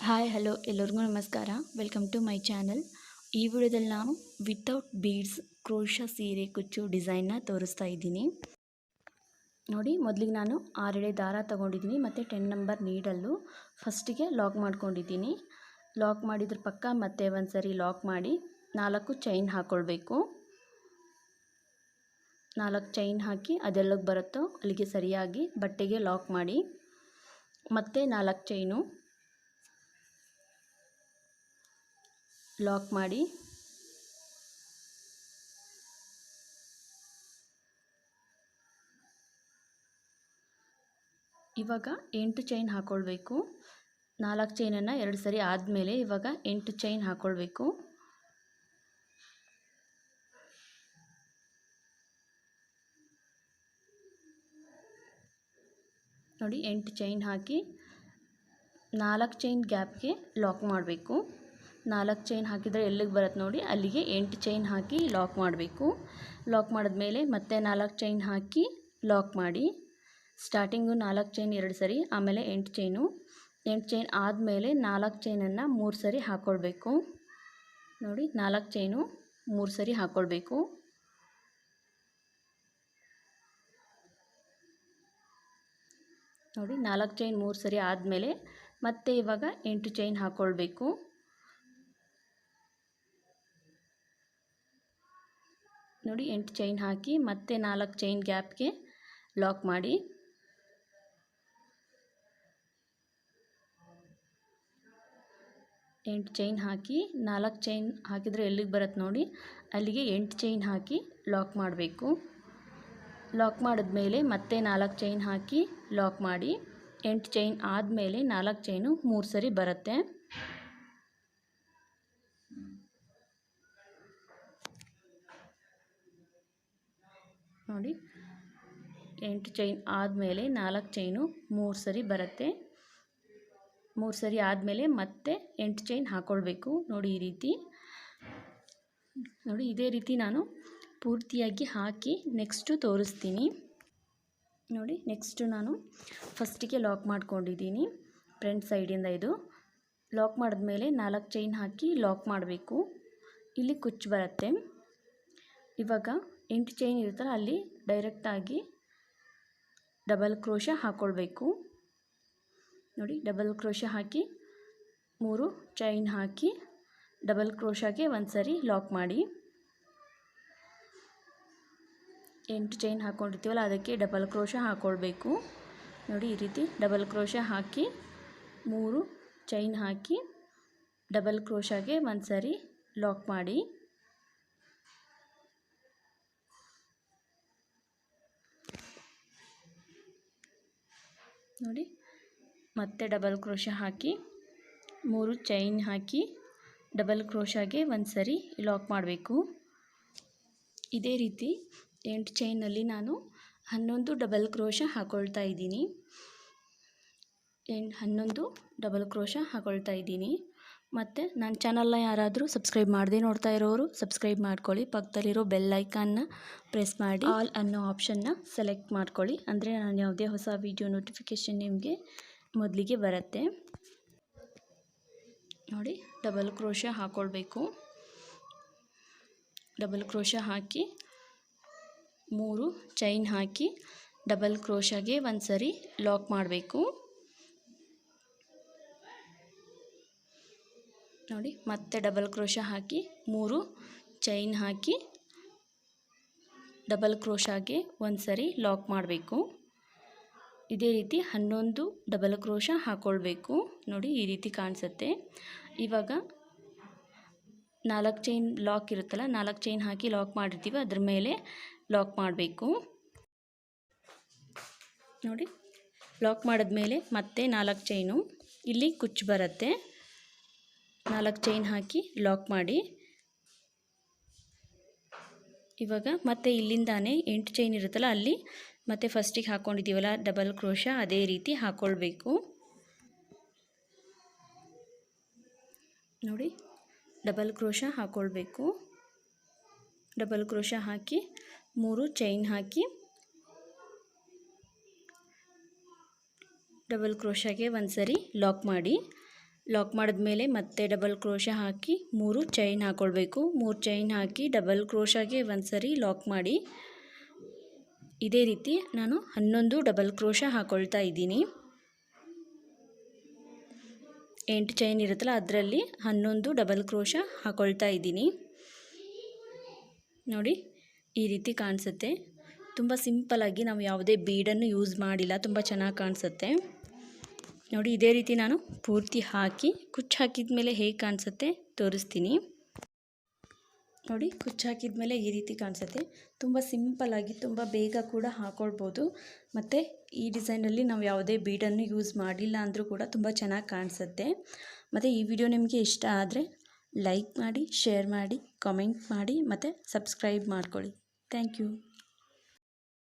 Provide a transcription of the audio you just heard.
Hi hello ಎಲ್ಲರಿಗೂ ನಮಸ್ಕಾರ. Welcome to my channel. ಈ ವಿಡಿಯೋದಲ್ಲಿ ನಾನು ವಿತೌಟ್ ಬೀಡ್ಸ್ ಕ್ರೋಶಾ ಸೀರೆ ಕುಚ್ಚು ಡಿಸೈನ್ನ ತೋರಿಸ್ತಾ ಇದ್ದೀನಿ. ನೋಡಿ, ಮೊದಲಿಗೆ ನಾನು 6 ಎಳೆ ದಾರ ತೊಗೊಂಡಿದ್ದೀನಿ ಮತ್ತು 10 ನಂಬರ್ ನೀಡಲ್ಲು ಫಸ್ಟಿಗೆ ಲಾಕ್ ಮಾಡ್ಕೊಂಡಿದ್ದೀನಿ. ಲಾಕ್ ಮಾಡಿದ್ರ ಪಕ್ಕ ಮತ್ತೆ ಒಂದು ಸರಿ ಲಾಕ್ ಮಾಡಿ 4 ಚೈನ್ ಹಾಕ್ಕೊಳ್ಬೇಕು. 4 ಚೈನ್ ಹಾಕಿ ಅದೆಲ್ಲಿಗೆ ಬರುತ್ತೋ ಅಲ್ಲಿಗೆ ಸರಿಯಾಗಿ ಬಟ್ಟೆಗೆ ಲಾಕ್ ಮಾಡಿ ಮತ್ತೆ 4 ಚೈನು ಲಾಕ್ ಮಾಡಿ ಇವಾಗ 8 ಚೈನ್ ಹಾಕ್ಕೊಳ್ಬೇಕು. 4 ಚೈನನ್ನು 2 ಸರಿ ಆದಮೇಲೆ ಇವಾಗ 8 ಚೈನ್ ಹಾಕ್ಕೊಳ್ಬೇಕು. ನೋಡಿ, 8 ಚೈನ್ ಹಾಕಿ 4 ಚೈನ್ ಗ್ಯಾಪ್ಗೆ ಲಾಕ್ ಮಾಡಬೇಕು. 4 ಚೈನ್ ಹಾಕಿದರೆ ಎಲ್ಲಿಗೆ ಬರುತ್ತೆ ನೋಡಿ, ಅಲ್ಲಿಗೆ 8 ಚೈನ್ ಹಾಕಿ ಲಾಕ್ ಮಾಡಬೇಕು. ಲಾಕ್ ಮಾಡಿದ್ಮೇಲೆ ಮತ್ತೆ 4 ಚೈನ್ ಹಾಕಿ ಲಾಕ್ ಮಾಡಿ. ಸ್ಟಾರ್ಟಿಂಗು 4 ಚೈನ್ 2 ಸರಿ, ಆಮೇಲೆ 8 ಚೈನು. 8 ಚೈನ್ ಆದಮೇಲೆ 4 ಚೈನನ್ನು 3 ಸರಿ ಹಾಕ್ಕೊಳ್ಬೇಕು. ನೋಡಿ, 4 ಚೈನು 3 ಸರಿ ಹಾಕ್ಕೊಳ್ಬೇಕು. ನೋಡಿ, 4 ಚೈನ್ 3 ಸರಿ ಆದಮೇಲೆ ಮತ್ತೆ ಇವಾಗ 8 ಚೈನ್ ಹಾಕ್ಕೊಳ್ಬೇಕು. ನೋಡಿ, 8 ಚೈನ್ ಹಾಕಿ ಮತ್ತೆ 4 ಚೈನ್ ಗ್ಯಾಪ್ಗೆ ಲಾಕ್ ಮಾಡಿ. ಎಂಟು ಚೈನ್ ಹಾಕಿ 4 ಚೈನ್ ಹಾಕಿದರೆ ಎಲ್ಲಿಗೆ ಬರುತ್ತೆ ನೋಡಿ, ಅಲ್ಲಿಗೆ 8 ಚೈನ್ ಹಾಕಿ ಲಾಕ್ ಮಾಡಬೇಕು. ಲಾಕ್ ಮಾಡಿದ್ಮೇಲೆ ಮತ್ತೆ 4 ಚೈನ್ ಹಾಕಿ ಲಾಕ್ ಮಾಡಿ. 8 ಚೈನ್ ಆದಮೇಲೆ 4 ಚೈನು 3 ಸರಿ ಬರುತ್ತೆ. ನೋಡಿ, 8 ಚೈನ್ ಆದಮೇಲೆ 4 ಚೈನು 3 ಸರಿ ಬರುತ್ತೆ. 3 ಸರಿ ಆದಮೇಲೆ ಮತ್ತೆ 8 ಚೈನ್ ಹಾಕ್ಕೊಳ್ಬೇಕು. ನೋಡಿ, ಈ ರೀತಿ. ನೋಡಿ, ಇದೇ ರೀತಿ ನಾನು ಪೂರ್ತಿಯಾಗಿ ಹಾಕಿ ನೆಕ್ಸ್ಟು ತೋರಿಸ್ತೀನಿ. ನೋಡಿ, ನೆಕ್ಸ್ಟು ನಾನು ಫಸ್ಟಿಗೆ ಲಾಕ್ ಮಾಡ್ಕೊಂಡಿದ್ದೀನಿ ಫ್ರಂಟ್ ಸೈಡಿಂದ. ಇದು ಲಾಕ್ ಮಾಡಿದ್ಮೇಲೆ 4 ಚೈನ್ ಹಾಕಿ ಲಾಕ್ ಮಾಡಬೇಕು. ಇಲ್ಲಿ ಕುಚ್ಚು ಬರುತ್ತೆ. ಇವಾಗ 8 ಚೈನ್ ಇರುತ್ತಲ್ಲ, ಅಲ್ಲಿ ಡೈರೆಕ್ಟಾಗಿ ಡಬಲ್ ಕ್ರೋಶಾ ಹಾಕ್ಕೊಳ್ಬೇಕು. ನೋಡಿ, ಡಬಲ್ ಕ್ರೋಶಾ ಹಾಕಿ 3 ಚೈನ್ ಹಾಕಿ ಡಬಲ್ ಕ್ರೋಶಾಗೆ ಒಂದು ಸರಿ ಲಾಕ್ ಮಾಡಿ. 8 ಚೈನ್ ಹಾಕ್ಕೊಂಡಿರ್ತೀವಲ್ಲ, ಅದಕ್ಕೆ ಡಬಲ್ ಕ್ರೋಶಾ ಹಾಕ್ಕೊಳ್ಬೇಕು. ನೋಡಿ, ಈ ರೀತಿ ಡಬಲ್ ಕ್ರೋಶಾ ಹಾಕಿ 3 ಚೈನ್ ಹಾಕಿ ಡಬಲ್ ಕ್ರೋಶಾಗೆ ಒಂದು ಸರಿ ಲಾಕ್ ಮಾಡಿ. ನೋಡಿ, ಮತ್ತೆ ಡಬಲ್ ಕ್ರೋಶಾ ಹಾಕಿ 3 ಚೈನ್ ಹಾಕಿ ಡಬಲ್ ಕ್ರೋಶಾಗೆ ಒಂದು ಸರಿ ಲಾಕ್ ಮಾಡಬೇಕು. ಇದೇ ರೀತಿ 8 ಚೈನಲ್ಲಿ ನಾನು 11 ಡಬಲ್ ಕ್ರೋಶಾ ಹಾಕ್ಕೊಳ್ತಾ ಇದ್ದೀನಿ. 11 ಡಬಲ್ ಕ್ರೋಶಾ ಹಾಕ್ಕೊಳ್ತಾ ಇದ್ದೀನಿ. ಮತ್ತು ನನ್ನ ಚಾನಲ್ನ ಯಾರಾದರೂ ಸಬ್ಸ್ಕ್ರೈಬ್ ಮಾಡದೆ ನೋಡ್ತಾ ಇರೋರು ಸಬ್ಸ್ಕ್ರೈಬ್ ಮಾಡ್ಕೊಳ್ಳಿ. ಪಕ್ಕದಲ್ಲಿರೋ ಬೆಲ್ ಐಕಾನ್ನ ಪ್ರೆಸ್ ಮಾಡಿ ಆಲ್ ಅನ್ನೋ ಆಪ್ಷನ್ನ ಸೆಲೆಕ್ಟ್ ಮಾಡ್ಕೊಳ್ಳಿ. ಅಂದರೆ ನಾನು ಯಾವುದೇ ಹೊಸ ವಿಡಿಯೋ ನೋಟಿಫಿಕೇಷನ್ ನಿಮಗೆ ಮೊದಲಿಗೆ ಬರುತ್ತೆ. ನೋಡಿ, ಡಬಲ್ ಕ್ರೋಶಾ ಹಾಕ್ಕೊಳ್ಬೇಕು. ಡಬಲ್ ಕ್ರೋಶಾ ಹಾಕಿ 3 ಚೈನ್ ಹಾಕಿ ಡಬಲ್ ಕ್ರೋಶಾಗೆ ಒಂದು ಸರಿ ಲಾಕ್ ಮಾಡಬೇಕು. ನೋಡಿ, ಮತ್ತೆ ಡಬಲ್ ಕ್ರೋಶಾ ಹಾಕಿ 3 ಚೈನ್ ಹಾಕಿ ಡಬಲ್ ಕ್ರೋಶಾಗೆ ಒಂದು ಸರಿ ಲಾಕ್ ಮಾಡಬೇಕು. ಇದೇ ರೀತಿ 11 ಡಬಲ್ ಕ್ರೋಶಾ ಹಾಕ್ಕೊಳ್ಬೇಕು. ನೋಡಿ, ಈ ರೀತಿ ಕಾಣಿಸುತ್ತೆ. ಇವಾಗ 4 ಚೈನ್ ಲಾಕ್ ಇರುತ್ತಲ್ಲ, 4 ಚೈನ್ ಹಾಕಿ ಲಾಕ್ ಮಾಡಿರ್ತೀವಿ, ಅದ್ರ ಮೇಲೆ ಲಾಕ್ ಮಾಡಬೇಕು. ನೋಡಿ, ಲಾಕ್ ಮಾಡಿದ್ಮೇಲೆ ಮತ್ತೆ 4 ಚೈನು, ಇಲ್ಲಿ ಕುಚ್ಚು ಬರುತ್ತೆ. 4 ಚೈನ್ ಹಾಕಿ ಲಾಕ್ ಮಾಡಿ. ಇವಾಗ ಮತ್ತೆ ಇಲ್ಲಿಂದಾನೇ 8 ಚೈನ್ ಇರುತ್ತಲ್ಲ, ಅಲ್ಲಿ ಮತ್ತೆ ಫಸ್ಟಿಗೆ ಹಾಕ್ಕೊಂಡಿದ್ದೀವಲ್ಲ ಡಬಲ್ ಕ್ರೋಶಾ, ಅದೇ ರೀತಿ ಹಾಕ್ಕೊಳ್ಬೇಕು. ನೋಡಿ, ಡಬಲ್ ಕ್ರೋಶಾ ಹಾಕ್ಕೊಳ್ಬೇಕು. ಡಬಲ್ ಕ್ರೋಶಾ ಹಾಕಿ 3 ಚೈನ್ ಹಾಕಿ ಡಬಲ್ ಕ್ರೋಶಾಗೆ ಒಂದು ಸರಿ ಲಾಕ್ ಮಾಡಿ. ಲಾಕ್ ಮಾಡಿದ್ಮೇಲೆ ಮತ್ತೆ ಡಬಲ್ ಕ್ರೋಶ ಹಾಕಿ 3 ಚೈನ್ ಹಾಕ್ಕೊಳ್ಬೇಕು. 3 ಚೈನ್ ಹಾಕಿ ಡಬಲ್ ಕ್ರೋಶಾಗೆ ಒಂದು ಸರಿ ಲಾಕ್ ಮಾಡಿ ಇದೇ ರೀತಿ ನಾನು 11 ಡಬಲ್ ಕ್ರೋಶ ಹಾಕ್ಕೊಳ್ತಾ ಇದ್ದೀನಿ. 8 ಚೈನ್ ಇರುತ್ತಲ್ಲ ಅದರಲ್ಲಿ 11 ಡಬಲ್ ಕ್ರೋಶ ಹಾಕ್ಕೊಳ್ತಾ ಇದ್ದೀನಿ. ನೋಡಿ ಈ ರೀತಿ ಕಾಣಿಸುತ್ತೆ. ತುಂಬ ಸಿಂಪಲ್ಲಾಗಿ ನಾವು ಯಾವುದೇ ಬೀಡನ್ನು ಯೂಸ್ ಮಾಡಿಲ್ಲ, ತುಂಬ ಚೆನ್ನಾಗಿ ಕಾಣಿಸುತ್ತೆ. ನೋಡಿ ಇದೇ ರೀತಿ ನಾನು ಪೂರ್ತಿ ಹಾಕಿ ಕುಚ್ಚು ಹಾಕಿದ ಮೇಲೆ ಹೇಗೆ ಕಾಣಿಸುತ್ತೆ ತೋರಿಸ್ತೀನಿ. ನೋಡಿ ಕುಚ್ಚು ಹಾಕಿದ ಮೇಲೆ ಈ ರೀತಿ ಕಾಣಿಸುತ್ತೆ. ತುಂಬ ಸಿಂಪಲ್ಲಾಗಿ ತುಂಬ ಬೇಗ ಕೂಡ ಹಾಕ್ಕೊಳ್ಬೋದು. ಮತ್ತು ಈ ಡಿಸೈನಲ್ಲಿ ನಾವು ಯಾವುದೇ ಬೀಡನ್ನು ಯೂಸ್ ಮಾಡಿಲ್ಲ ಅಂದರೂ ಕೂಡ ತುಂಬ ಚೆನ್ನಾಗಿ ಕಾಣಿಸುತ್ತೆ. ಮತ್ತು ಈ ವಿಡಿಯೋ ನಿಮಗೆ ಇಷ್ಟ ಆದರೆ ಲೈಕ್ ಮಾಡಿ, ಶೇರ್ ಮಾಡಿ, ಕಾಮೆಂಟ್ ಮಾಡಿ ಮತ್ತು ಸಬ್ಸ್ಕ್ರೈಬ್ ಮಾಡ್ಕೊಳ್ಳಿ. Thank you.